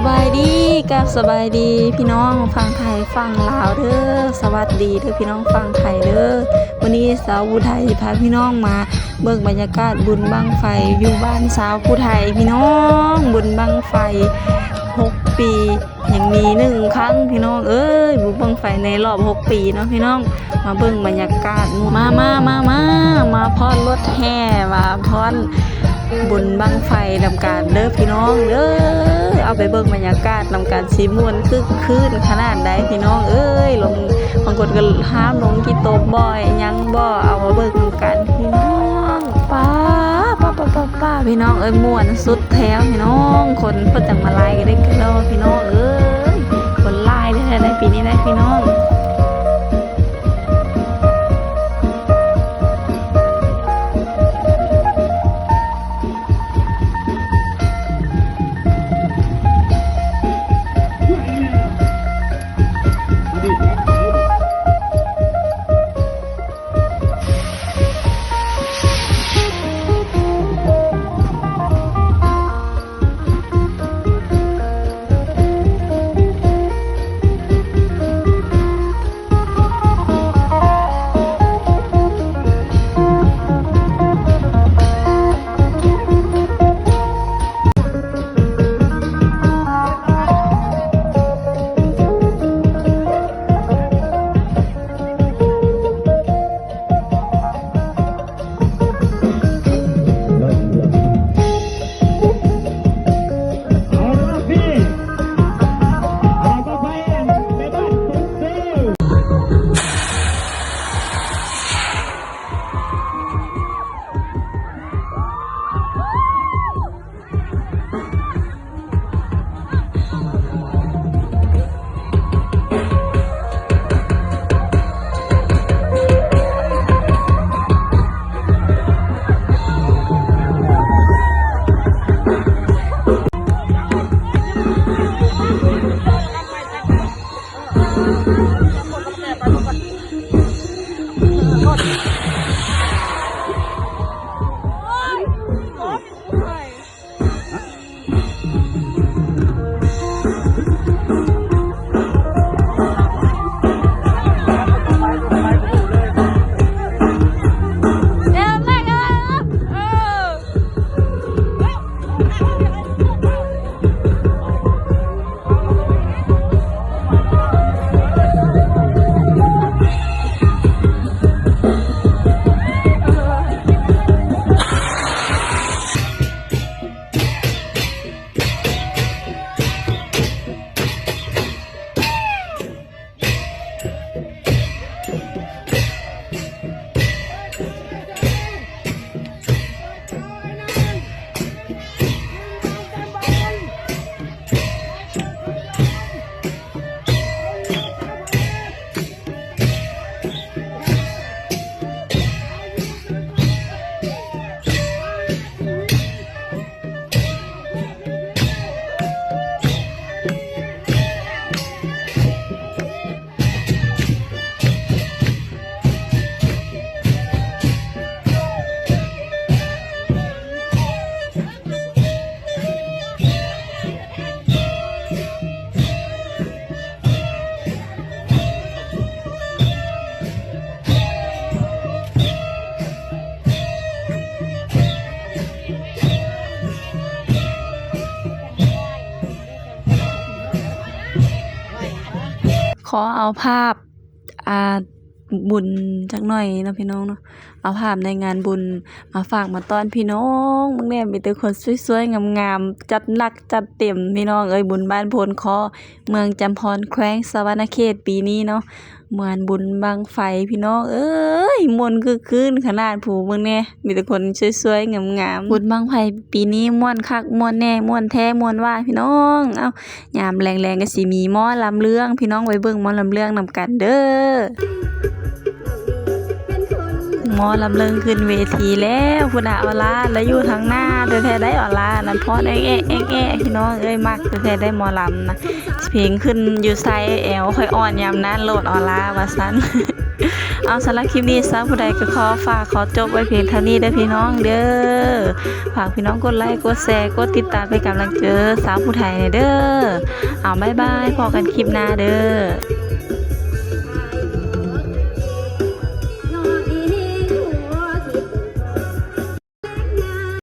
บายดีกับสบายดีพี่น้องฟังไทยฟังลาวเด้อสวัสดีเด้อพี่น้องฟังไทยเด้อวันนี้สาวผู้ไทยพาพี่น้องมาเบิ่งบรรยากาศบุญบั้งไฟอยู่บ้านสาวผู้ไทยพี่น้องบุญบั้งไฟ6 ปียังมี1 ครั้งพี่น้องบุญบั้งไฟในรอบ6 ปีเนาะพี่น้องมาเบิ่งบรรยากาศมาพรรถแห่มาพรบุญบั้งไฟนำการเด้อพี่น้องเด้อเอาไปเบิ่งบรรยากาศนำการสีม่วนคืนขนาดใดพี่น้องลงบางคนก็ห้ามลงกี่โตบ่อยยังบ่เอามาเบิ่งกันพี่น้องป้าพี่น้องม่วนสุดแถวพี่น้องคนเพิ่นจังมาไล่กันได้กันแล้วพี่น้องคนไล่ได้ปีนี้ได้พี่น้องขอเอาภาพบุญจักหน่อยเนาะพี่น้องเนาะเอาภาพในงานบุญมาฝากมาต้อนพี่น้องมึงเนี่ยมีแต่คนสวยๆงามๆจัดหนักจัดเต็มพี่น้องบุญบ้านโพนคอเมืองจำพรแขวงสะวรรณเขตปีนี้เนาะเหมือนบุญบั้งไฟพี่น้องม่วนคืนขนาดผู้มึงเนี่ยมีแต่คนสวยๆงามๆบุญบั้งไฟปีนี้ม่วนคักม่วนแน่ม่วนแท้ม่วนว่าพี่น้องยามแรงๆก็สิมีหมอลำเรื่องพี่น้องไว้เบิ่งหมอลำเรื่องนำกันเด้อ หมอลำเลิงขึ้นเวทีแล้วพุ่นน่ะออลาแล้วอยู่ทางหน้าแท้ๆได้ออลานั่นพอแอ๊ะแอ๊ะแอ๊ะพี่น้องเอ้ยมักแท้ๆได้หมอลำนะเพลงขึ้นอยู่ไซแอวค่อยอ่อนยามนั้นโลดออลาว่าซั่น เอาสำหรับคลิปนี้ซะผู้ใดก็ขอจบไว้เพียงเท่านี้เด้อพี่น้องเด้อฝากพี่น้องกดไลค์กดแชร์กดติดตามเป็นกำลังใจสาวผู้ไทยเด้อเอาบ๊ายบายพอกันคลิปหน้าเด้อ